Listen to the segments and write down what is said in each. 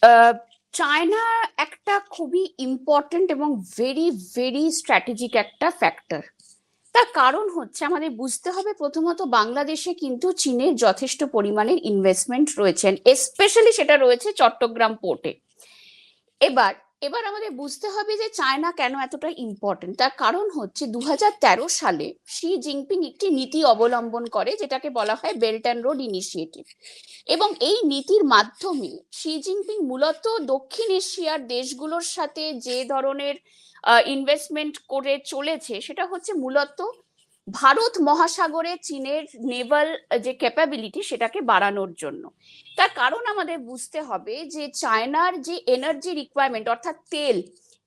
আহ, China একটা খুবই important এবং ভেরি ভেরি স্ট্র্যাটেজিক একটা ফ্যাক্টর। তার কারণ হচ্ছে আমাদের বুঝতে হবে প্রথমত বাংলাদেশে কিন্তু চীনের যথেষ্ট পরিমাণের ইনভেস্টমেন্ট রয়েছেন, স্পেশালি সেটা রয়েছে চট্টগ্রাম পোর্টে। এবার এবার আমাদের বুঝতে হবে যে চায়না কেন এতটা ইম্পর্টেন্ট। তার কারণ হচ্ছে 2013 সালে শি জিনপিং একটি নীতি অবলম্বন করে যেটাকে বলা হয় বেল্ট অ্যান্ড রোড ইনিশিয়েটিভ। এবং এই নীতির মাধ্যমে শি জিনপিং মূলত দক্ষিণ এশিয়ার দেশগুলোর সাথে যে ধরনের ইনভেস্টমেন্ট করে চলেছে সেটা হচ্ছে মূলত ভারত মহাসাগরে চীনের নেভাল যে ক্যাপাবিলিটি সেটাকে বাড়ানোর জন্য। তার কারণ আমাদের বুঝতে হবে যে চায়নার যে এনার্জি রিকোয়ারমেন্ট অর্থাৎ তেল,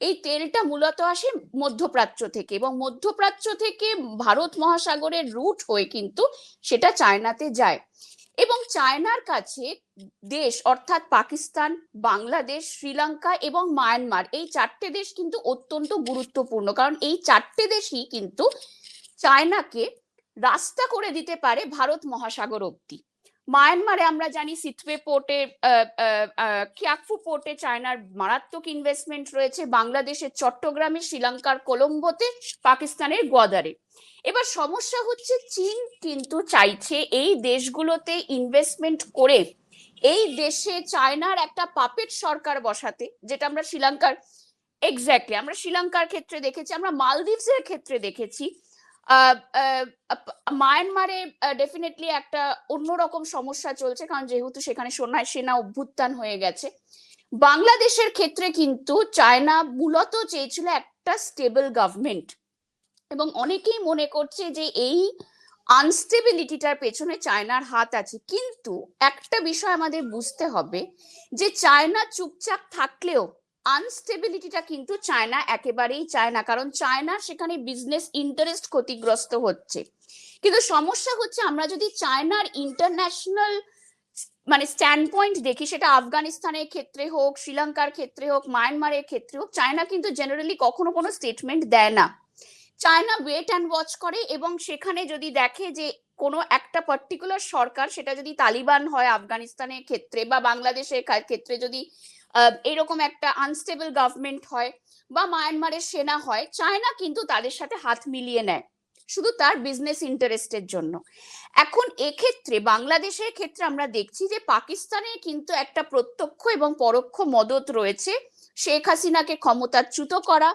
এই তেলটা মূলত আসে মধ্যপ্রাচ্য থেকে, এবং মধ্যপ্রাচ্য থেকে ভারত মহাসাগরের রুট হয়ে কিন্তু সেটা চায়নাতে যায়। এবং চায়নার কাছে দেশ অর্থাৎ পাকিস্তান, বাংলাদেশ, শ্রীলঙ্কা এবং মায়ানমার, এই চারটে দেশ কিন্তু অত্যন্ত গুরুত্বপূর্ণ, কারণ এই চারটে দেশই কিন্তু চায়নাকে রাস্তা করে দিতে পারে ভারত মহাসাগর অব্দি। মায়ানমারে আমরা জানি সিটওয়ে পোর্টে, কিয়াকফু পোর্টে চায়নার মারাত্মক ইনভেস্টমেন্ট রয়েছে, বাংলাদেশের চট্টগ্রামে, শ্রীলঙ্কার কলম্বোতে, পাকিস্তানের গোয়াদারে। এবার সমস্যা হচ্ছে চীন কিন্তু চাইছে এই দেশগুলোতে ইনভেস্টমেন্ট করে এই দেশে চায়নার একটা পাপেট সরকার বসাতে, যেটা আমরা শ্রীলঙ্কার, এক্স্যাক্টলি আমরা শ্রীলঙ্কার ক্ষেত্রে দেখেছি, আমরা মালদ্বীপসের ক্ষেত্রে দেখেছি। মায়ানমারে ডেফিনেটলি একটা অন্যরকম সমস্যা চলছে, কারণ যেহেতু সেখানে সেনা অভ্যুত্থান হয়ে গেছে। বাংলাদেশের ক্ষেত্রে কিন্তু চায়না মূলত চেয়েছিল একটা স্টেবল গভর্নমেন্ট, এবং অনেকেই মনে করছে যে এই আনস্টেবিলিটিটার পেছনে চায়নার হাত আছে। কিন্তু একটা বিষয় আমাদের বুঝতে হবে যে চায়না চুপচাপ থাকলেও আনস্টেবিলিটিটা কিন্তু চায়না একেবারেই চায় না, কারণ চায়নার সেখানে বিজনেস ইন্টারেস্ট ক্ষতিগ্রস্ত হচ্ছে। কিন্তু সমস্যা হচ্ছে আমরা যদি চায়নার ইন্টারন্যাশনাল মানে স্ট্যান্ড পয়েন্ট দেখি, সেটা আফগানিস্তানের ক্ষেত্রে হোক, শ্রীলঙ্কার ক্ষেত্রে হোক, মায়ানমারের ক্ষেত্রে হোক, চায়না কিন্তু জেনারেলি কখনো কোনো স্টেটমেন্ট দেয় না। চায়না ওয়েট অ্যান্ড ওয়াচ করে, এবং সেখানে যদি দেখে যে কোনো একটা পার্টিকুলার সরকার, সেটা যদি তালিবান হয় আফগানিস্তানের ক্ষেত্রে, বা বাংলাদেশের ক্ষেত্রে যদি এরকম একটা আনস্টেবল গভর্নমেন্ট হয়, বা মায়ানমারের সেনা হয়, চায়না কিন্তু তাদের সাথে হাত মিলিয়ে নেয় শুধু তার বিজনেস ইন্টারেস্টের জন্য। এখন এক্ষেত্রে বাংলাদেশের ক্ষেত্রে আমরা দেখছি যে পাকিস্তানের কিন্তু একটা প্রত্যক্ষ এবং পরোক্ষ মদত রয়েছে শেখ হাসিনাকে ক্ষমতাচ্যুত করা,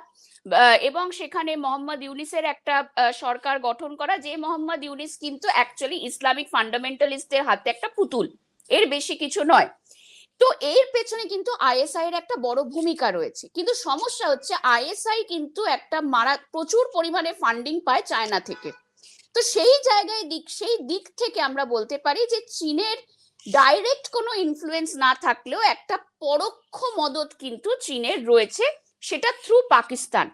এবং সেখানে মোহাম্মদ ইউনিসের একটা সরকার গঠন করা, যে মোহাম্মদ ইউনিস কিন্তু অ্যাকচুয়ালি ইসলামিক ফান্ডামেন্টালিস্টদের হাতে একটা পুতুল, এর বেশি কিছু নয়। তো এর পেছনে কিন্তু আইএসআই এর একটা বড় ভূমিকা রয়েছে। কিন্তু সমস্যা হচ্ছে আইএসআই কিন্তু একটা প্রচুর পরিমাণে ফান্ডিং পায় চায়না থেকে। তো সেই দিক থেকে আমরা বলতে পারি যে চীনের ডাইরেক্ট কোনো ইনফ্লুয়েন্স না থাকলেও একটা পরোক্ষ মদত কিন্তু চীনের রয়েছে, সেটা থ্রু পাকিস্তান।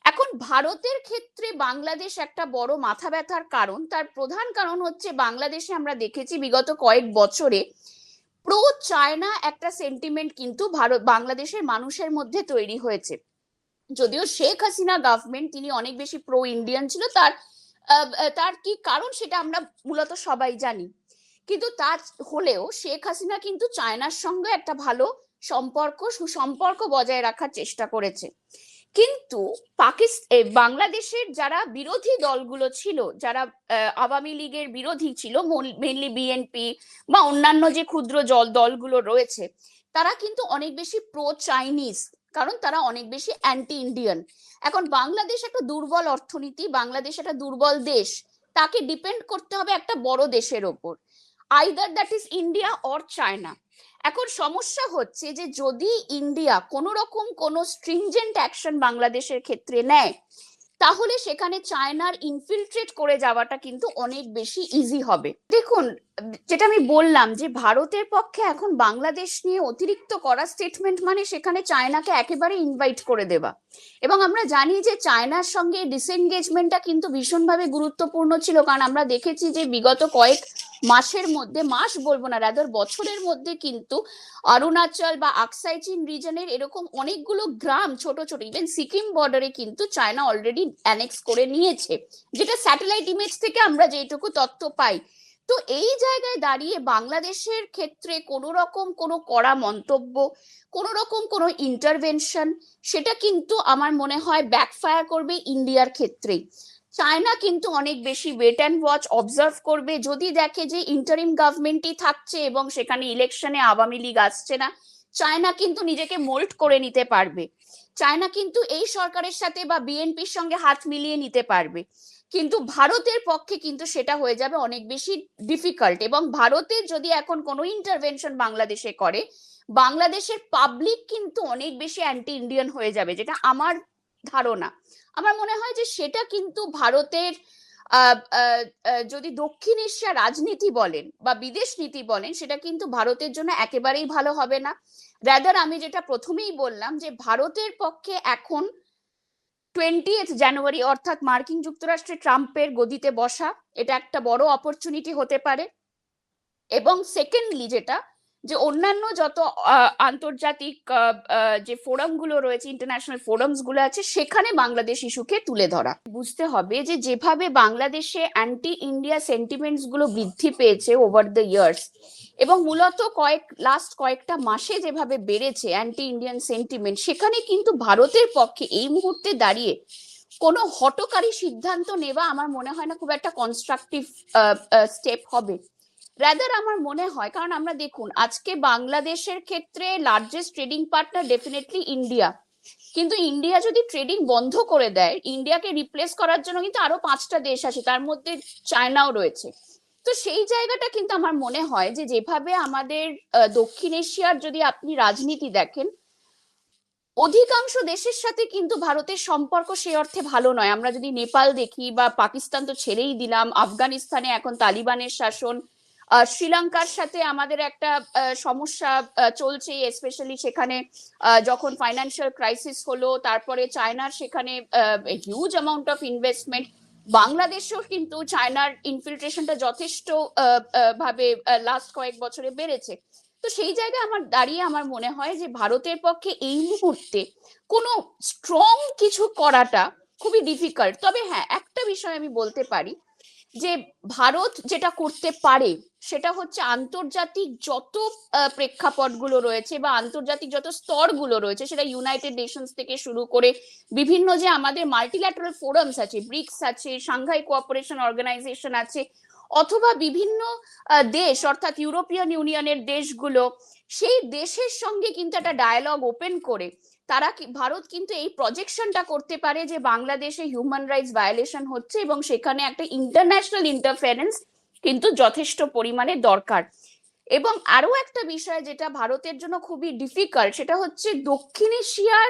এখন ভারতের ক্ষেত্রে বাংলাদেশ একটা বড় মাথা ব্যথার কারণ। তার প্রধান কারণ হচ্ছে বাংলাদেশে আমরা দেখেছি বিগত কয়েক বছরে প্রো চায়না একটা সেন্টিমেন্ট কিন্তু বাংলাদেশের মানুষের মধ্যে তৈরি হয়েছে। যদিও শেখ হাসিনা গভর্নমেন্ট তিনি অনেক বেশি প্রো ইন্ডিয়ান ছিল, তার তার কি কারণ সেটা আমরা মূলত সবাই জানি। কিন্তু তার হলেও শেখ হাসিনা কিন্তু চায়নার সঙ্গে একটা ভালো সুসম্পর্ক বজায় রাখার চেষ্টা করেছে। কিন্তু বাংলাদেশের যারা বিরোধী দলগুলো ছিল, যারা আওয়ামী লীগের বিরোধী ছিল, মেনলি বিএনপি বা অন্যান্য যে ক্ষুদ্র দলগুলো রয়েছে, তারা কিন্তু অনেক বেশি প্রো চাইনিজ, কারণ তারা অনেক বেশি অ্যান্টি ইন্ডিয়ান। এখন বাংলাদেশ একটা দুর্বল অর্থনীতি, বাংলাদেশ একটা দুর্বল দেশ, তাকে ডিপেন্ড করতে হবে একটা বড় দেশের ওপর, either that is India or China. এখন সমস্যা হচ্ছে যে যদি ইন্ডিয়া কোনো রকম কোনো স্ট্রিনজেন্ট অ্যাকশন বাংলাদেশের ক্ষেত্রে নেয়, তাহলে সেখানে চায়নার ইনফিলট্রেট করে যাওয়াটা কিন্তু অনেক বেশি ইজি হবে। দেখুন, যেটা আমি বললাম যে ভারতের পক্ষে এখন বাংলাদেশ নিয়ে অতিরিক্ত করা স্টেটমেন্ট মানে সেখানে চায়নাকে একেবারে ইনভাইট করে দেওয়া। এবং আমরা জানি যে চায়নার সঙ্গে ডিসএনগেজমেন্টটা কিন্তু ভীষণভাবে গুরুত্বপূর্ণ ছিল, কারণ আমরা দেখেছি যে বিগত কয়েক মাসের মধ্যে, মাস বলবো না, রাদার বছরের মধ্যে কিন্তু অরুণাচল বা আকসাই চীন রিজনের এরকম অনেকগুলো গ্রাম, ছোট ছোট, ইভেন সিকিম বর্ডারে কিন্তু চায়না অলরেডি অ্যানেক্স করে নিয়েছে, যেটা স্যাটেলাইট ইমেজ থেকে আমরা যেটুকু তথ্য পাই। তো তো এই জায়গায় দাঁড়িয়ে বাংলাদেশের ক্ষেত্রে কোনো রকম কোনো কড়া মন্তব্য, কোনো রকম কোনো ইন্টারভেনশন, সেটা কিন্তু আমার মনে হয় ব্যাকফায়ার করবে ইন্ডিয়ার ক্ষেত্রেই। চায়না কিন্তু অনেক বেশি ওয়েট অ্যান্ড ওয়াচ অবজার্ভ করবে। যদি দেখে যে ইন্টারিম গভর্নমেন্টই থাকছে এবং সেখানে ইলেকশনে আওয়ামী লীগ আসছে না, চায়না কিন্তু নিজেকে মোল্ড করে নিতে পারবে। চায়না কিন্তু এই সরকারের সাথে বা বিএনপির সঙ্গে হাত মিলিয়ে নিতে পারবে। কিন্তু ভারতের পক্ষে কিন্তু সেটা হয়ে যাবে অনেক বেশি ডিফিকাল্ট। এবং ভারতের যদি এখন কোনো ইন্টারভেনশন বাংলাদেশে করে, বাংলাদেশের পাবলিক কিন্তু অনেক বেশি অ্যান্টি ইন্ডিয়ান হয়ে যাবে, যেটা আমার ধারণা। আমার মনে হয় যে সেটা কিন্তু ভারতের যদি দক্ষিণ এশিয়া রাজনীতি বলেন বা বিদেশ নীতি বলেন, সেটা কিন্তু ভারতের জন্য একেবারেই ভালো হবে না। রাদার আমি যেটা প্রথমেই বললাম যে ভারতের পক্ষে এখন 20 জানুয়ারি অর্থাৎ মার্কিন যুক্তরাষ্ট্রে ট্রাম্পের গদিতে বসা, এটা একটা বড় অপরচুনিটি হতে পারে। এবং সেকেন্ডলি যেটা, যে অন্যান্য যত আন্তর্জাতিক যে ফোরাম গুলো রয়েছে, ইন্টারন্যাশনাল ফোরামস গুলো আছে, সেখানে বাংলাদেশ ইস্যুকে তুলে ধরা। বুঝতে হবে যে যেভাবে বাংলাদেশে অ্যান্টি ইন্ডিয়া সেন্টিমেন্টস গুলো বৃদ্ধি পেয়েছে ওভার দ্য ইয়ার্স, এবং মূলত লাস্ট কয়েকটা মাসে যেভাবে বেড়েছে অ্যান্টি ইন্ডিয়ান সেন্টিমেন্ট, সেখানে কিন্তু ভারতের পক্ষে এই মুহূর্তে দাঁড়িয়ে কোনো হঠকারী সিদ্ধান্ত নেওয়া আমার মনে হয় না খুব একটা কনস্ট্রাকটিভ স্টেপ হবে। রাদার আমার মনে হয়, কারণ আমরা দেখুন আজকে বাংলাদেশের ক্ষেত্রে largest trading partner definitely India, কিন্তু ইন্ডিয়া যদি ট্রেডিং বন্ধ করে দেয়, ইন্ডিয়াকে রিপ্লেস করার জন্য কিন্তু আরো 5টা দেশ আছে, তার মধ্যে চায়নাও রয়েছে। তো সেই জায়গাটা কিন্তু আমার মনে হয় যে যেভাবে আমাদের দক্ষিণ এশিয়ার যদি আপনি রাজনীতি দেখেন, অধিকাংশ দেশের সাথে কিন্তু ভারতের সম্পর্ক সেই অর্থে ভালো নয়। আমরা যদি নেপাল দেখি বা পাকিস্তান তো ছেড়েই দিলাম, আফগানিস্তানে এখন তালিবানের শাসন, শ্রীলঙ্কার সাথে আমাদের একটা সমস্যা চলছে, স্পেশালি সেখানে যখন ফাইন্যান্সিয়াল ক্রাইসিস হলো, তারপরে চায়নার সেখানে হিউজ অ্যামাউন্ট অফ ইনভেস্টমেন্ট। বাংলাদেশেও কিন্তু চায়নার ইনফিল্ট্রেশনটা যথেষ্ট ভাবে লাস্ট কয়েক বছরে বেড়েছে। তো সেই জায়গায় আমার দাঁড়িয়ে আমার মনে হয় যে ভারতের পক্ষে এই মুহূর্তে কোনো স্ট্রং কিছু করাটা খুবই ডিফিকাল্ট। তবে হ্যাঁ, একটা বিষয় আমি বলতে পারি যে ভারত যেটা করতে পারে সেটা হচ্ছে আন্তর্জাতিক যত প্রেক্ষাপটগুলো রয়েছে বা আন্তর্জাতিক যত স্তরগুলো রয়েছে, সেটা ইউনাইটেড নেশনস থেকে শুরু করে বিভিন্ন যে আমাদের মাল্টিল্যাটারাল ফোরামস আছে, ব্রিক্স আছে, সাংঘাই কোঅপারেশন অর্গানাইজেশন আছে, অথবা বিভিন্ন দেশ অর্থাৎ ইউরোপিয়ান ইউনিয়নের দেশগুলো, সেই দেশের সঙ্গে কিন্তু একটা ডায়ালগ ওপেন করে তারা ভারত কিন্তু এই প্রজেকশনটা করতে পারে যে বাংলাদেশে হিউম্যান রাইটস ভায়োলেশন হচ্ছে এবং সেখানে একটা ইন্টারন্যাশনাল ইন্টারফারেন্স কিন্তু যথেষ্ট পরিমাণে দরকার। এবং আরো একটা বিষয় যেটা ভারতের জন্য খুবই ডিফিকাল্ট, সেটা হচ্ছে দক্ষিণ এশিয়ার